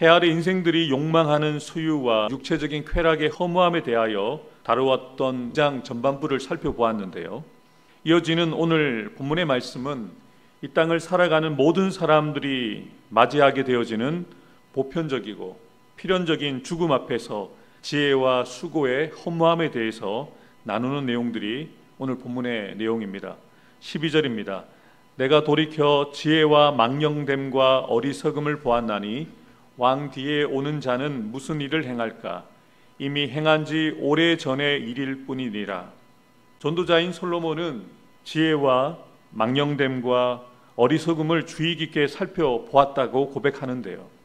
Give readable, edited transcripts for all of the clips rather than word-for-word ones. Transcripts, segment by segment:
해 아래 인생들이 욕망하는 소유와 육체적인 쾌락의 허무함에 대하여 다루었던 장 전반부를 살펴보았는데요. 이어지는 오늘 본문의 말씀은 이 땅을 살아가는 모든 사람들이 맞이하게 되어지는 보편적이고 필연적인 죽음 앞에서 지혜와 수고의 허무함에 대해서 나누는 내용들이 오늘 본문의 내용입니다. 12절입니다. 내가 돌이켜 지혜와 망령됨과 어리석음을 보았나니 왕 뒤에 오는 자는 무슨 일을 행할까? 이미 행한 지 오래전의 일일 뿐이니라. 전도자인 솔로몬은 지혜와 망령됨과 어리석음을 주의 깊게 살펴보았다고 고백하는데요.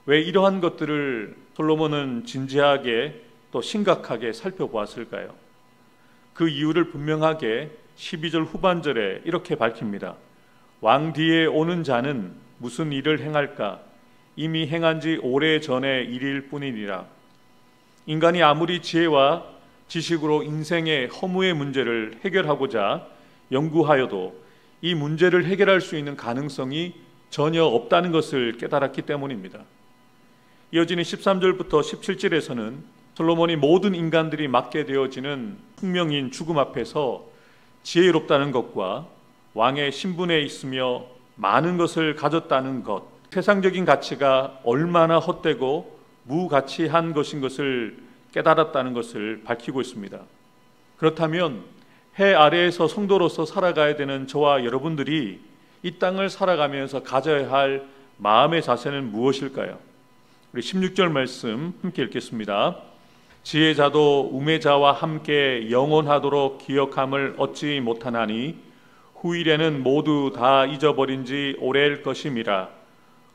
왜 이러한 것들을 솔로몬은 진지하게 또 심각하게 살펴보았을까요? 그 이유를 분명하게 12절 후반절에 이렇게 밝힙니다. 왕 뒤에 오는 자는 무슨 일을 행할까? 이미 행한 지 오래전의 일일 뿐이니라. 인간이 아무리 지혜와 지식으로 인생의 허무의 문제를 해결하고자 연구하여도 이 문제를 해결할 수 있는 가능성이 전혀 없다는 것을 깨달았기 때문입니다. 이어지는 13절부터 17절에서는 솔로몬이 모든 인간들이 맞게 되어지는 숙명인 죽음 앞에서 지혜롭다는 것과 왕의 신분에 있으며 많은 것을 가졌다는 것, 세상적인 가치가 얼마나 헛되고 무가치한 것인 것을 깨달았다는 것을 밝히고 있습니다. 그렇다면 해 아래에서 성도로서 살아가야 되는 저와 여러분들이 이 땅을 살아가면서 가져야 할 마음의 자세는 무엇일까요? 우리 16절 말씀 함께 읽겠습니다. 지혜자도 우매자와 함께 영원하도록 기억함을 얻지 못하나니 후일에는 모두 다 잊어버린 지 오래일 것임이라.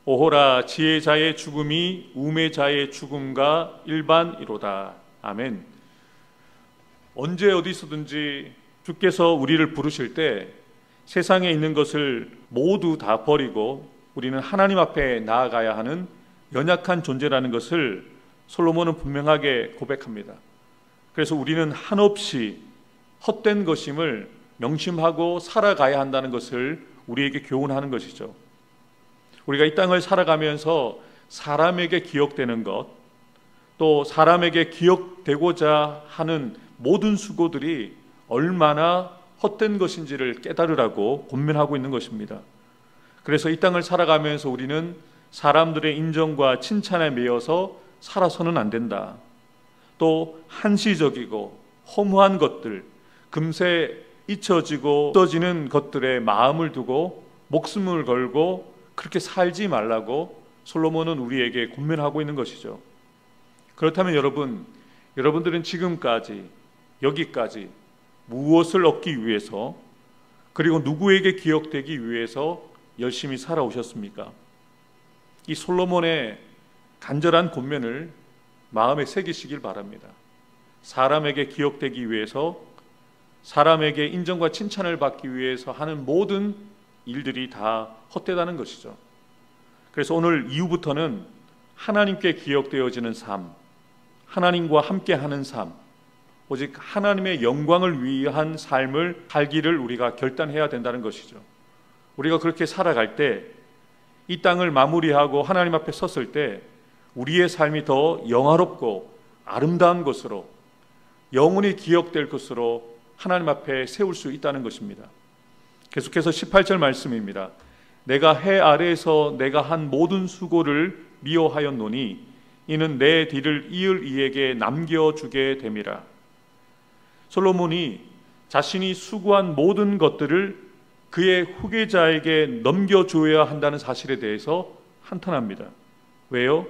오호라 지혜자의 죽음이 우매자의 죽음과 일반이로다. 아멘. 언제 어디서든지 주께서 우리를 부르실 때 세상에 있는 것을 모두 다 버리고 우리는 하나님 앞에 나아가야 하는 연약한 존재라는 것을 솔로몬은 분명하게 고백합니다. 그래서 우리는 한없이 헛된 것임을 명심하고 살아가야 한다는 것을 우리에게 교훈하는 것이죠. 우리가 이 땅을 살아가면서 사람에게 기억되는 것, 또 사람에게 기억되고자 하는 모든 수고들이 얼마나 헛된 것인지를 깨달으라고 권면하고 있는 것입니다. 그래서 이 땅을 살아가면서 우리는 사람들의 인정과 칭찬에 매여서 살아서는 안 된다. 또 한시적이고 허무한 것들, 금세 잊혀지고 없어지는 것들에 마음을 두고 목숨을 걸고 그렇게 살지 말라고 솔로몬은 우리에게 권면하고 있는 것이죠. 그렇다면 여러분들은 지금까지 여기까지 무엇을 얻기 위해서 그리고 누구에게 기억되기 위해서 열심히 살아오셨습니까? 이 솔로몬의 간절한 권면을 마음에 새기시길 바랍니다. 사람에게 기억되기 위해서, 사람에게 인정과 칭찬을 받기 위해서 하는 모든 일들이 다 헛되다는 것이죠. 그래서 오늘 이후부터는 하나님께 기억되어지는 삶, 하나님과 함께하는 삶, 오직 하나님의 영광을 위한 삶을 살기를 우리가 결단해야 된다는 것이죠. 우리가 그렇게 살아갈 때 이 땅을 마무리하고 하나님 앞에 섰을 때 우리의 삶이 더 영화롭고 아름다운 것으로 영원히 기억될 것으로 하나님 앞에 세울 수 있다는 것입니다. 계속해서 18절 말씀입니다. 내가 해 아래에서 내가 한 모든 수고를 미워하였노니 이는 내 뒤를 이을 이에게 남겨주게 됨이라. 솔로몬이 자신이 수고한 모든 것들을 그의 후계자에게 넘겨줘야 한다는 사실에 대해서 한탄합니다. 왜요?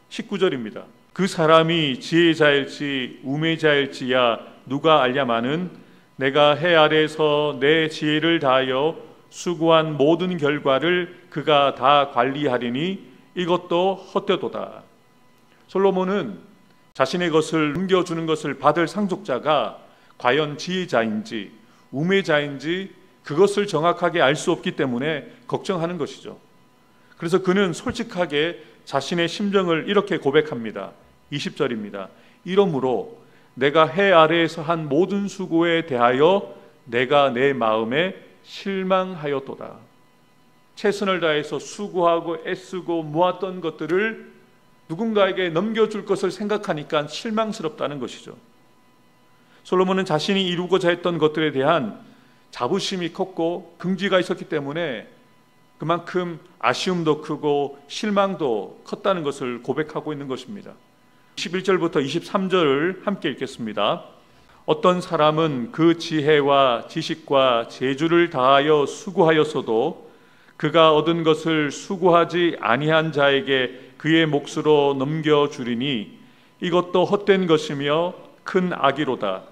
19절입니다. 그 사람이 지혜자일지 우매자일지야 누가 알냐마는 내가 해 아래에서 내 지혜를 다하여 수고한 모든 결과를 그가 다 관리하리니 이것도 헛되도다. 솔로몬은 자신의 것을 넘겨주는 것을 받을 상속자가 과연 지혜자인지 우매자인지 그것을 정확하게 알 수 없기 때문에 걱정하는 것이죠. 그래서 그는 솔직하게 자신의 심정을 이렇게 고백합니다. 20절입니다. 이러므로 내가 해 아래에서 한 모든 수고에 대하여 내가 내 마음에 실망하였도다. 최선을 다해서 수고하고 애쓰고 모았던 것들을 누군가에게 넘겨줄 것을 생각하니까 실망스럽다는 것이죠. 솔로몬은 자신이 이루고자 했던 것들에 대한 자부심이 컸고 긍지가 있었기 때문에 그만큼 아쉬움도 크고 실망도 컸다는 것을 고백하고 있는 것입니다. 11절부터 23절을 함께 읽겠습니다. 어떤 사람은 그 지혜와 지식과 재주를 다하여 수고하였어도 그가 얻은 것을 수고하지 아니한 자에게 그의 몫으로 넘겨주리니 이것도 헛된 것이며 큰 악이로다.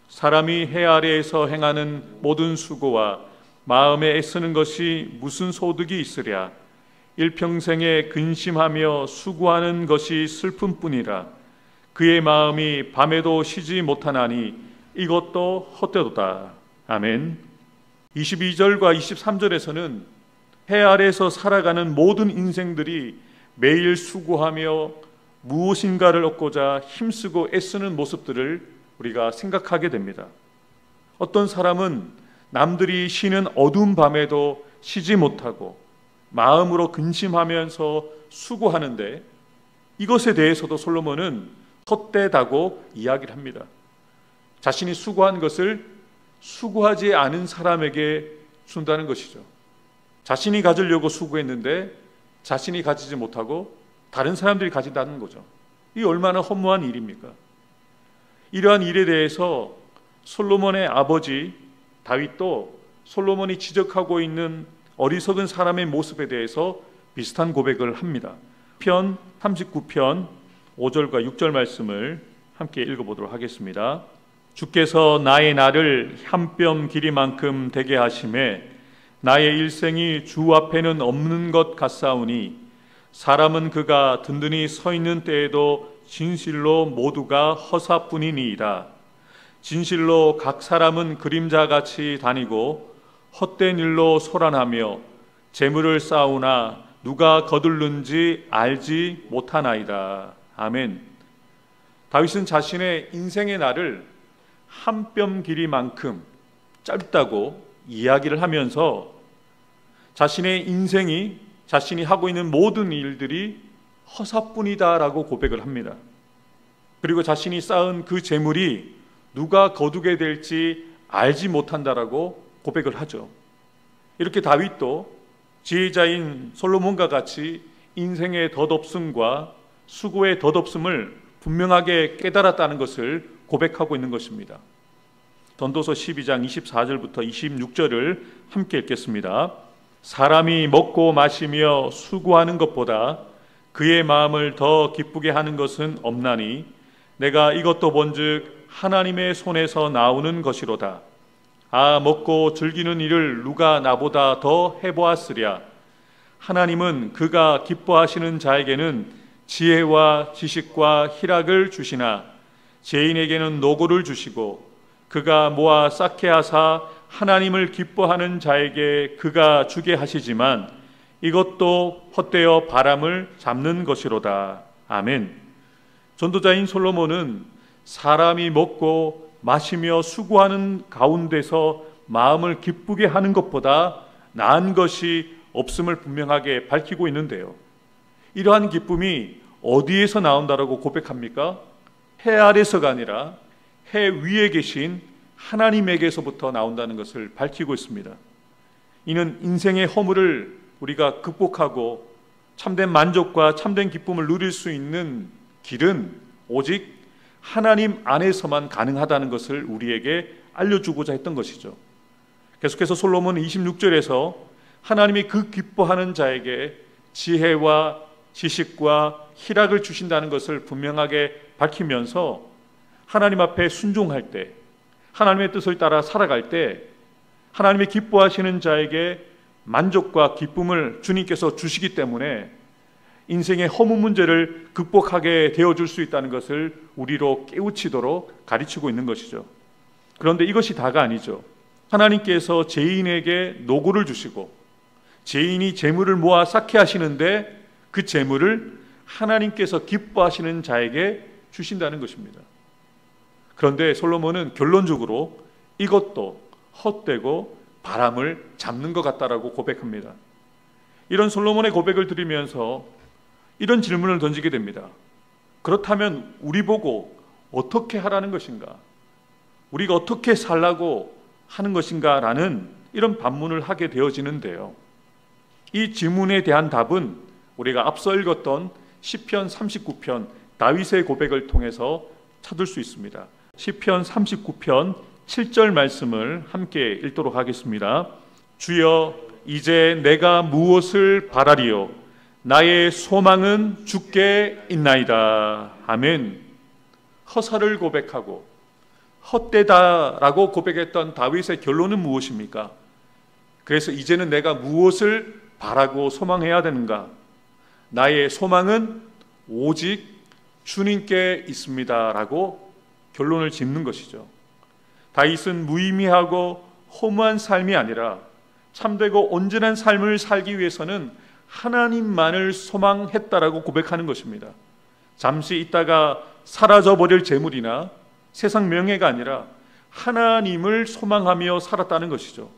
사람이 해 아래에서 행하는 모든 수고와 마음에 애쓰는 것이 무슨 소득이 있으랴. 일평생에 근심하며 수고하는 것이 슬픔뿐이라. 그의 마음이 밤에도 쉬지 못하나니 이것도 헛되도다. 아멘. 22절과 23절에서는 해 아래에서 살아가는 모든 인생들이 매일 수고하며 무엇인가를 얻고자 힘쓰고 애쓰는 모습들을 우리가 생각하게 됩니다. 어떤 사람은 남들이 쉬는 어두운 밤에도 쉬지 못하고 마음으로 근심하면서 수고하는데 이것에 대해서도 솔로몬은 헛되다고 이야기를 합니다. 자신이 수고한 것을 수고하지 않은 사람에게 준다는 것이죠. 자신이 가지려고 수고했는데 자신이 가지지 못하고 다른 사람들이 가진다는 거죠. 이게 얼마나 허무한 일입니까? 이러한 일에 대해서 솔로몬의 아버지 다윗도 솔로몬이 지적하고 있는 어리석은 사람의 모습에 대해서 비슷한 고백을 합니다. 편 39편 5절과 6절 말씀을 함께 읽어보도록 하겠습니다. 주께서 나의 날을 한 뼘 길이만큼 되게 하심에 나의 일생이 주 앞에는 없는 것 같사오니 사람은 그가 든든히 서 있는 때에도 진실로 모두가 허사뿐이니이다. 진실로 각 사람은 그림자같이 다니고 헛된 일로 소란하며 재물을 쌓으나 누가 거둘는지 알지 못하나이다. 아멘. 다윗은 자신의 인생의 날을 한 뼘 길이만큼 짧다고 이야기를 하면서 자신의 인생이 자신이 하고 있는 모든 일들이 허사뿐이다라고 고백을 합니다. 그리고 자신이 쌓은 그 재물이 누가 거두게 될지 알지 못한다라고 고백을 하죠. 이렇게 다윗도 지혜자인 솔로몬과 같이 인생의 덧없음과 수고의 덧없음을 분명하게 깨달았다는 것을 고백하고 있는 것입니다. 전도서 12장 24절부터 26절을 함께 읽겠습니다. 사람이 먹고 마시며 수고하는 것보다 그의 마음을 더 기쁘게 하는 것은 없나니 내가 이것도 본즉 하나님의 손에서 나오는 것이로다. 아, 먹고 즐기는 일을 누가 나보다 더 해보았으랴. 하나님은 그가 기뻐하시는 자에게는 지혜와 지식과 희락을 주시나 죄인에게는 노고를 주시고 그가 모아 쌓게 하사 하나님을 기뻐하는 자에게 그가 주게 하시지만 이것도 헛되어 바람을 잡는 것이로다. 아멘. 전도자인 솔로몬은 사람이 먹고 마시며 수고하는 가운데서 마음을 기쁘게 하는 것보다 나은 것이 없음을 분명하게 밝히고 있는데요. 이러한 기쁨이 어디에서 나온다라고 고백합니까? 해 아래서가 아니라 해 위에 계신 하나님에게서부터 나온다는 것을 밝히고 있습니다. 이는 인생의 허물을 우리가 극복하고 참된 만족과 참된 기쁨을 누릴 수 있는 길은 오직 하나님 안에서만 가능하다는 것을 우리에게 알려주고자 했던 것이죠. 계속해서 솔로몬은 26절에서 하나님이 그 기뻐하는 자에게 지혜와 지식과 희락을 주신다는 것을 분명하게 밝히면서 하나님 앞에 순종할 때, 하나님의 뜻을 따라 살아갈 때 하나님이 기뻐하시는 자에게 만족과 기쁨을 주님께서 주시기 때문에 인생의 허무 문제를 극복하게 되어줄 수 있다는 것을 우리로 깨우치도록 가르치고 있는 것이죠. 그런데 이것이 다가 아니죠. 하나님께서 죄인에게 노고를 주시고 죄인이 재물을 모아 쌓게 하시는데 그 재물을 하나님께서 기뻐하시는 자에게 주신다는 것입니다. 그런데 솔로몬은 결론적으로 이것도 헛되고 바람을 잡는 것 같다라고 고백합니다. 이런 솔로몬의 고백을 들으면서 이런 질문을 던지게 됩니다. 그렇다면 우리 보고 어떻게 하라는 것인가? 우리가 어떻게 살라고 하는 것인가? 라는 이런 반문을 하게 되어지는데요. 이 질문에 대한 답은 우리가 앞서 읽었던 시편 39편 다윗의 고백을 통해서 찾을 수 있습니다. 시편 39편 7절 말씀을 함께 읽도록 하겠습니다. 주여, 이제 내가 무엇을 바라리요? 나의 소망은 주께 있나이다. 아멘. 허사를 고백하고 헛되다라고 고백했던 다윗의 결론은 무엇입니까? 그래서 이제는 내가 무엇을 바라고 소망해야 되는가? 나의 소망은 오직 주님께 있습니다 라고 결론을 짓는 것이죠. 다윗은 무의미하고 허무한 삶이 아니라 참되고 온전한 삶을 살기 위해서는 하나님만을 소망했다라고 고백하는 것입니다. 잠시 있다가 사라져버릴 재물이나 세상 명예가 아니라 하나님을 소망하며 살았다는 것이죠.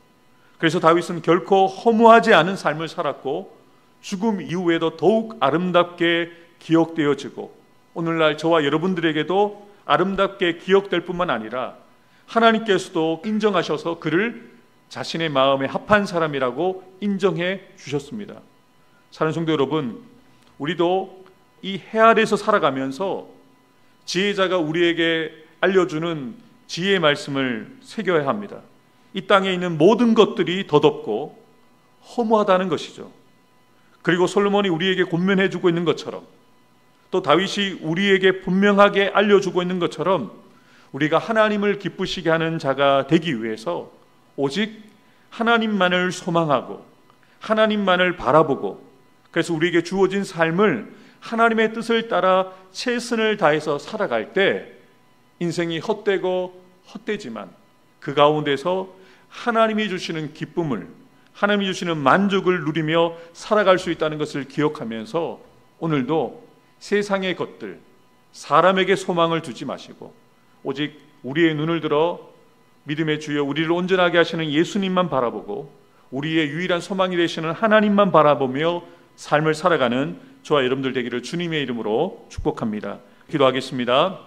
그래서 다윗은 결코 허무하지 않은 삶을 살았고 죽음 이후에도 더욱 아름답게 기억되어지고 오늘날 저와 여러분들에게도 아름답게 기억될 뿐만 아니라 하나님께서도 인정하셔서 그를 자신의 마음에 합한 사람이라고 인정해 주셨습니다. 사랑하는 성도 여러분, 우리도 이 해 아래에서 살아가면서 지혜자가 우리에게 알려주는 지혜의 말씀을 새겨야 합니다. 이 땅에 있는 모든 것들이 더덥고 허무하다는 것이죠. 그리고 솔로몬이 우리에게 권면해 주고 있는 것처럼 또 다윗이 우리에게 분명하게 알려주고 있는 것처럼 우리가 하나님을 기쁘시게 하는 자가 되기 위해서 오직 하나님만을 소망하고 하나님만을 바라보고 그래서 우리에게 주어진 삶을 하나님의 뜻을 따라 최선을 다해서 살아갈 때 인생이 헛되고 헛되지만 그 가운데서 하나님이 주시는 기쁨을 하나님이 주시는 만족을 누리며 살아갈 수 있다는 것을 기억하면서 오늘도 세상의 것들 사람에게 소망을 두지 마시고 오직 우리의 눈을 들어 믿음의 주여 우리를 온전하게 하시는 예수님만 바라보고 우리의 유일한 소망이 되시는 하나님만 바라보며 삶을 살아가는 저와 여러분들 되기를 주님의 이름으로 축복합니다. 기도하겠습니다.